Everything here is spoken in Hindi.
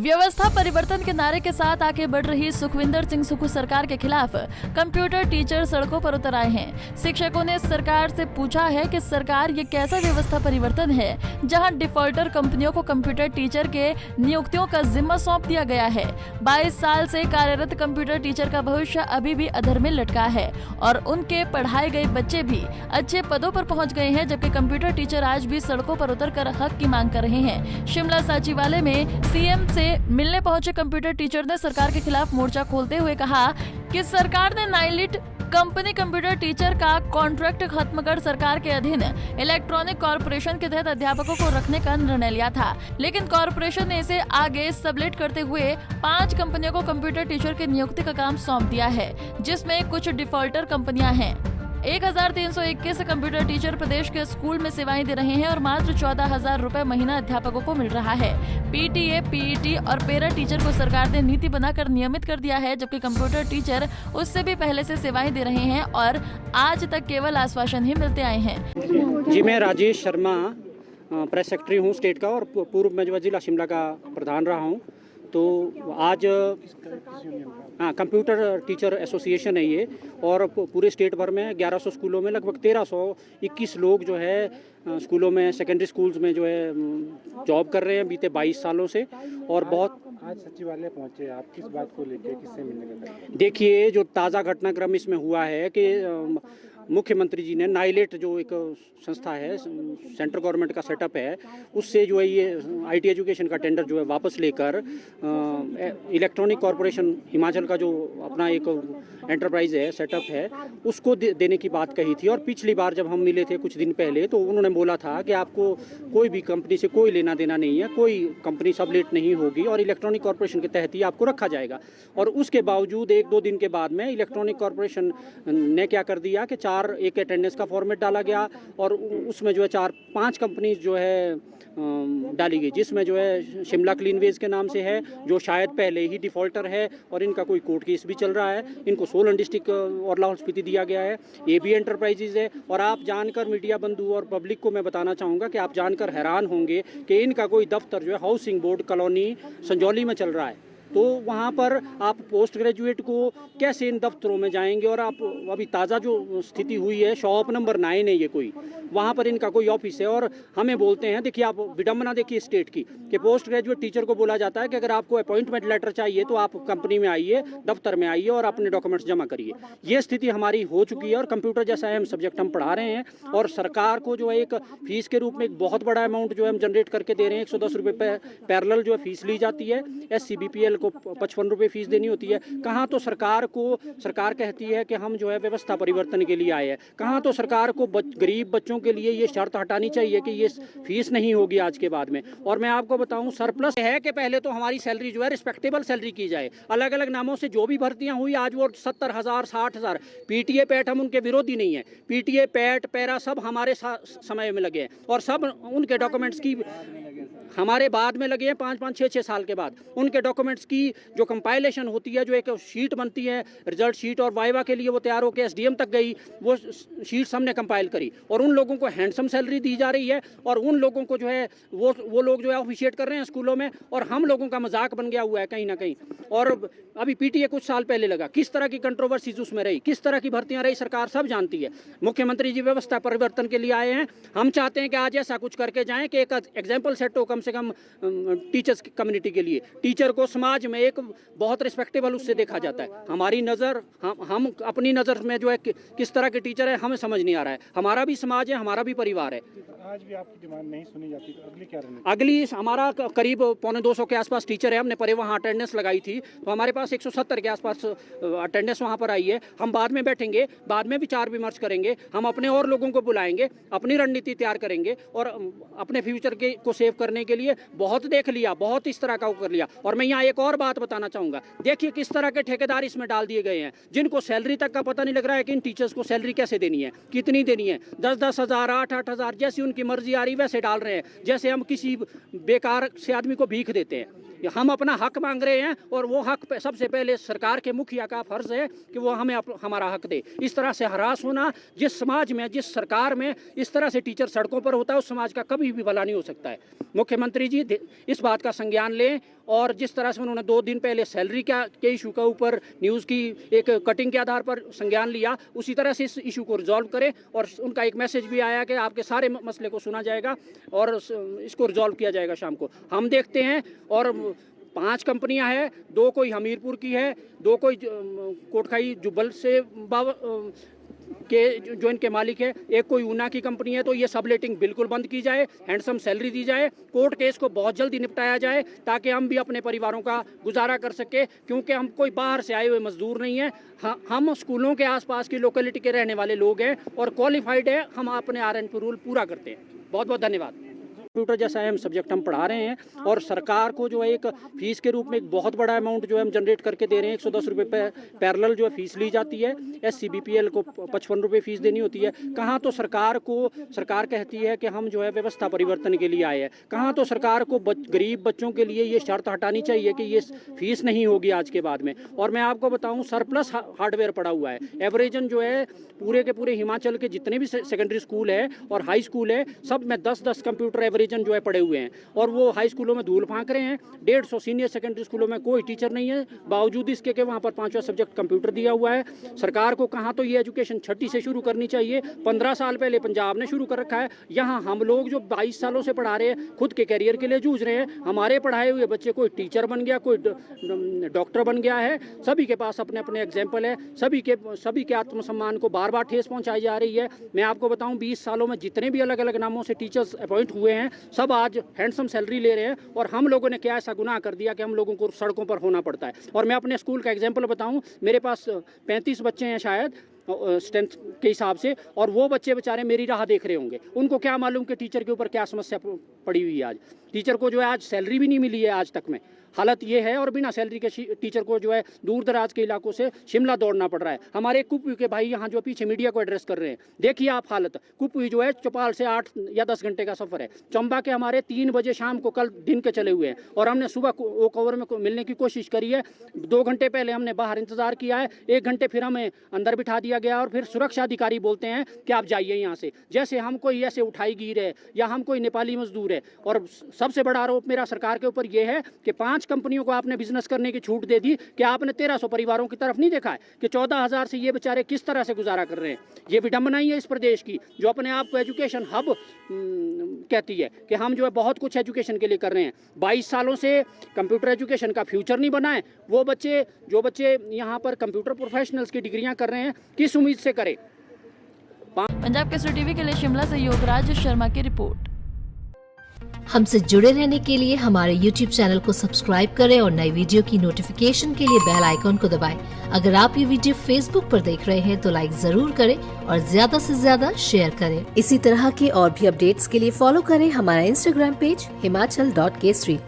व्यवस्था परिवर्तन के नारे के साथ आगे बढ़ रही सुखविंदर सिंह सुक्खू सरकार के खिलाफ कंप्यूटर टीचर सड़कों पर उतर आए हैं। शिक्षकों ने सरकार से पूछा है कि सरकार ये कैसा व्यवस्था परिवर्तन है जहां डिफॉल्टर कंपनियों को कंप्यूटर टीचर के नियुक्तियों का जिम्मा सौंप दिया गया है। 22 साल से कार्यरत कंप्यूटर टीचर का भविष्य अभी भी अधर में लटका है और उनके पढ़ाए गए बच्चे भी अच्छे पदों पर पहुंच गए हैं, जबकि कंप्यूटर टीचर आज भी सड़कों पर उतरकर हक की मांग कर रहे हैं। शिमला सचिवालय में सीएम से मिलने पहुंचे कंप्यूटर टीचर ने सरकार के खिलाफ मोर्चा खोलते हुए कहा कि सरकार ने नाइलिट कंपनी कंप्यूटर टीचर का कॉन्ट्रैक्ट खत्म कर सरकार के अधीन इलेक्ट्रॉनिक कॉर्पोरेशन के तहत अध्यापकों को रखने का निर्णय लिया था, लेकिन कॉर्पोरेशन ने इसे आगे सबलेट करते हुए 5 कंपनियों को कंप्यूटर टीचर की नियुक्ति का काम सौंप दिया है, जिसमें कुछ डिफॉल्टर कंपनियां हैं। 1321 कंप्यूटर टीचर प्रदेश के स्कूल में सेवाएं दे रहे हैं और मात्र 14,000 रुपए महीना अध्यापकों को मिल रहा है। पीटीए, पीईटी और पैरा टीचर को सरकार ने नीति बनाकर नियमित कर दिया है, जबकि कंप्यूटर टीचर उससे भी पहले से सेवाएं दे रहे हैं और आज तक केवल आश्वासन ही मिलते आए हैं। जी, मैं राजेश शर्मा प्रेस सेक्रेटरी हूँ स्टेट का और पूर्व में जिला शिमला का प्रधान रहा हूँ। तो आज कंप्यूटर टीचर एसोसिएशन है ये, और पूरे स्टेट भर में 1100 स्कूलों में लगभग 1321 लोग जो है स्कूलों में, सेकेंडरी स्कूल्स में जो है जॉब कर रहे हैं बीते 22 सालों से। और बहुत आज सचिवालय पहुंचे, आप किस बात को लेकर, किससे मिलने का? देखिए, जो ताज़ा घटनाक्रम इसमें हुआ है कि मुख्यमंत्री जी ने नाइलेट जो एक संस्था है, सेंट्रल गवर्नमेंट का सेटअप है, उससे जो है ये आईटी एजुकेशन का टेंडर जो है वापस लेकर इलेक्ट्रॉनिक कॉर्पोरेशन हिमाचल का जो अपना एक एंटरप्राइज है, सेटअप है, उसको देने की बात कही थी। और पिछली बार जब हम मिले थे कुछ दिन पहले, तो उन्होंने बोला था कि आपको कोई भी कंपनी से कोई लेना देना नहीं है, कोई कंपनी सबलेट नहीं होगी और इलेक्ट्रॉनिक कॉर्पोरेशन के तहत ही आपको रखा जाएगा। और उसके बावजूद 1-2 दिन के बाद में इलेक्ट्रॉनिक कॉर्पोरेशन ने क्या कर दिया कि एक अटेंडेंस का फॉर्मेट डाला गया और उसमें जो है 4-5 कंपनी जो है डाली गई, जिसमें जो है शिमला क्लीनवेज के नाम से है, जो शायद पहले ही डिफॉल्टर है और इनका कोई कोर्ट केस भी चल रहा है। इनको सोलन डिस्ट्रिक्ट और लाहौल स्पीति दिया गया है। ये भी एंटरप्राइजेज है। और आप जानकर, मीडिया बंधु और पब्लिक को मैं बताना चाहूँगा कि आप जानकर हैरान होंगे कि इनका कोई दफ्तर जो है हाउसिंग बोर्ड कॉलोनी संजौली में चल रहा है। तो वहाँ पर आप पोस्ट ग्रेजुएट को कैसे इन दफ्तरों में जाएंगे? और आप अभी ताज़ा जो स्थिति हुई है, शॉप नंबर 9 है ये कोई, वहाँ पर इनका कोई ऑफिस है। और हमें बोलते हैं, देखिए आप विडम्बना देखिए स्टेट की, कि पोस्ट ग्रेजुएट टीचर को बोला जाता है कि अगर आपको अपॉइंटमेंट लेटर चाहिए तो आप कंपनी में आइए, दफ्तर में आइए और अपने डॉक्यूमेंट्स जमा करिए। ये स्थिति हमारी हो चुकी है और कंप्यूटर जैसा अहम सब्जेक्ट हम पढ़ा रहे हैं और सरकार को जो है एक फीस के रूप में एक बहुत बड़ा अमाउंट जो है हम जनरेट करके दे रहे हैं। 110 रुपये पैरेलल जो है फीस ली जाती है। SCBPL को 55 रुपये फीस देनी होती है। कहाँ तो सरकार कहती है कि हम जो है व्यवस्था परिवर्तन के लिए आए हैं, कहाँ तो सरकार को गरीब बच्चों के लिए ये शर्त हटानी चाहिए कि ये फीस नहीं होगी आज के बाद में। और मैं आपको बताऊं, सरप्लस है कि पहले तो हमारी सैलरी जो है रिस्पेक्टेबल सैलरी की जाए। अलग अलग नामों से जो भी भर्तियां हुई, आज वो 70,000 60,000। PTA पैट हम उनके विरोधी नहीं है। PTA पैट पैरा सब हमारे समय में लगे हैं और सब उनके डॉक्यूमेंट्स की हमारे बाद में लगे हैं, 5-5 6-6 साल के बाद उनके डॉक्यूमेंट्स की जो कंपाइलेशन होती है, जो एक शीट बनती है रिजल्ट शीट, और वाइवा के लिए वो तैयार होकर SDM तक गई, वो शीट्स हमने कंपाइल करी और उन लोगों को हैंडसम सैलरी दी जा रही है। और उन लोगों को जो है वो लोग जो है ऑफिशिएट कर रहे हैं स्कूलों में, और हम लोगों का मजाक बन गया हुआ है कहीं ना कहीं। और अभी PTA कुछ साल पहले लगा, किस तरह की कंट्रोवर्सीज उसमें रही, किस तरह की भर्तियां रही, सरकार सब जानती है। मुख्यमंत्री जी व्यवस्था परिवर्तन के लिए आए हैं। हम चाहते हैं कि आज ऐसा कुछ करके जाएं कि एक एग्जाम्पल सेट हो कम से कम टीचर्स कम्युनिटी के लिए। टीचर को समाज में एक बहुत रिस्पेक्टेबल उससे देखा जाता है। हमारी नज़र, हम अपनी नज़र में जो है किस तरह के टीचर है हमें समझ नहीं आ रहा है। हमारा भी समाज है, हमारा भी परिवार है। आज भी आपकी डिमांड नहीं सुनी जाती तो अगली क्या रहने? अगली हमारा करीब 250 के आसपास टीचर है। हमने परे वहाँ अटेंडेंस लगाई थी, तो हमारे पास 170 के आसपास अटेंडेंस वहाँ पर आई है। हम बाद में बैठेंगे, बाद में विचार विमर्श करेंगे, हम अपने और लोगों को बुलाएंगे, अपनी रणनीति तैयार करेंगे और अपने फ्यूचर को सेव करने के लिए बहुत देख लिया, बहुत इस तरह का कर लिया। और मैं यहाँ एक और बात बताना चाहूँगा, देखिए किस तरह के ठेकेदार इसमें डाल दिए गए हैं, जिनको सैलरी तक का पता नहीं लग रहा है कि इन टीचर्स को सैलरी कैसे देनी है, कितनी देनी है। 10-10 हज़ार, 8-8 हज़ार, जैसी उनकी मर्जी आ रही वैसे डाल रहे हैं, जैसे हम किसी बेकार से आदमी को भीख देते हैं। हम अपना हक मांग रहे हैं और वो हक सबसे पहले सरकार के मुखिया का फर्ज है कि वो हमें हमारा हक दे। इस तरह से हरास होना, जिस समाज में, जिस सरकार में इस तरह से टीचर सड़कों पर होता है, उस समाज का कभी भी भला नहीं हो सकता है। मुख्यमंत्री जी इस बात का संज्ञान लें और जिस तरह से उन्होंने 2 दिन पहले सैलरी के इशू के ऊपर न्यूज़ की एक कटिंग के आधार पर संज्ञान लिया, उसी तरह से इस इशू को रिजॉल्व करें। और उनका एक मैसेज भी आया कि आपके सारे मसले को सुना जाएगा और इसको रिजॉल्व किया जाएगा शाम को। हम देखते हैं और 5 कंपनियां हैं, 2 कोई हमीरपुर की है, 2 कोई कोटखाई जुब्बल से के जो इनके मालिक है, एक कोई ऊना की कंपनी है। तो ये सबलेटिंग बिल्कुल बंद की जाए, हैंडसम सैलरी दी जाए, कोर्ट केस को बहुत जल्दी निपटाया जाए ताकि हम भी अपने परिवारों का गुजारा कर सके, क्योंकि हम कोई बाहर से आए हुए मजदूर नहीं हैं। हम स्कूलों के आसपास की लोकेलिटी के रहने वाले लोग हैं और क्वालिफाइड है, हम अपने RNP रूल पूरा करते हैं। बहुत बहुत धन्यवाद। कंप्यूटर जैसा अहम सब्जेक्ट हम पढ़ा रहे हैं और सरकार को जो है एक फीस के रूप में एक बहुत बड़ा अमाउंट जो है हम जनरेट करके दे रहे हैं। 110 रुपये पैरेलल जो है फीस ली जाती है। SCBPL को 55 रुपये फीस देनी होती है। कहाँ तो सरकार कहती है कि हम जो है व्यवस्था परिवर्तन के लिए आए हैं, कहाँ तो सरकार को गरीब बच्चों के लिए ये शर्त हटानी चाहिए कि ये फीस नहीं होगी आज के बाद में। और मैं आपको बताऊँ, सरप्लस हार्डवेयर पड़ा हुआ है। एवरेजन जो है पूरे के पूरे हिमाचल के जितने भी सेकेंडरी स्कूल है और हाई स्कूल है, सब में 10-10 कंप्यूटर एवरेजन जो है पड़े हुए हैं और वो हाई स्कूलों में धूल फांक रहे हैं। 150 सीनियर सेकेंडरी स्कूलों में कोई टीचर नहीं है, बावजूद इसके कि वहाँ पर 5वां सब्जेक्ट कंप्यूटर दिया हुआ है। सरकार को कहाँ तो ये एजुकेशन 6ठी से शुरू करनी चाहिए। 15 साल पहले पंजाब ने शुरू कर रखा है। यहाँ हम लोग जो 22 सालों से पढ़ा रहे हैं, खुद के कैरियर के लिए जूझ रहे हैं। हमारे पढ़ाए हुए बच्चे कोई टीचर बन गया, कोई डॉक्टर बन गया है। सभी के पास अपने अपने एग्जाम्पल है। सभी के आत्मसम्मान को बार बार ठेस पहुँचाई जा रही है। मैं आपको बताऊँ, 20 सालों में जितने भी अलग अलग नामों से टीचर्स अपॉइंट हुए हैं, सब आज हैंडसम सैलरी ले रहे हैं। और हम लोगों ने क्या ऐसा गुनाह कर दिया कि हम लोगों को सड़कों पर होना पड़ता है। और मैं अपने स्कूल का एग्जांपल बताऊं, मेरे पास 35 बच्चे हैं शायद स्ट्रेंथ के हिसाब से, और वो बच्चे बेचारे मेरी राह देख रहे होंगे। उनको क्या मालूम कि टीचर के ऊपर क्या समस्या पड़ी हुई है। आज टीचर को जो है आज सैलरी भी नहीं मिली है आज तक में। हालत ये है, और बिना सैलरी के टीचर को जो है दूर दराज के इलाकों से शिमला दौड़ना पड़ रहा है। हमारे कुपवी के भाई यहाँ जो पीछे मीडिया को एड्रेस कर रहे हैं, देखिए आप हालत। कुपवी जो है चौपाल से 8 या 10 घंटे का सफ़र है। चंबा के हमारे 3 बजे शाम को कल दिन के चले हुए हैं और हमने सुबह वो कवर में मिलने की कोशिश करी है। 2 घंटे पहले हमने बाहर इंतजार किया है, 1 घंटे फिर हमें अंदर बिठा दिया गया और फिर सुरक्षा अधिकारी बोलते हैं कि आप जाइए यहाँ से, जैसे हम कोई ऐसे उठाई गिर है या हम कोई नेपाली मजदूर है। और सबसे बड़ा आरोप मेरा सरकार के ऊपर यह है कि 5 कंपनियों को आपने बिजनेस करने की छूट दे दी कि आपने 1300 परिवारों की तरफ नहीं देखा है कि 14,000 से ये बेचारे किस तरह से गुजारा कर रहे हैं। ये विडंबना ही है इस प्रदेश की, जो अपने आप को एजुकेशन हब कहती है कि हम जो है बहुत कुछ एजुकेशन के लिए कर रहे हैं। 22 सालों से कंप्यूटर एजुकेशन का फ्यूचर नहीं बना है। वो बच्चे जो यहाँ पर कंप्यूटर प्रोफेशनल्स की डिग्रियां कर रहे हैं, किस उम्मीद से करें। पंजाब केसरी टीवी के लिए शिमला से योगराज शर्मा की रिपोर्ट। हमसे जुड़े रहने के लिए हमारे YouTube चैनल को सब्सक्राइब करें और नई वीडियो की नोटिफिकेशन के लिए बेल आइकॉन को दबाएं। अगर आप ये वीडियो Facebook पर देख रहे हैं तो लाइक जरूर करें और ज्यादा से ज्यादा शेयर करें। इसी तरह के और भी अपडेट्स के लिए फॉलो करें हमारा Instagram पेज himachal.kesri।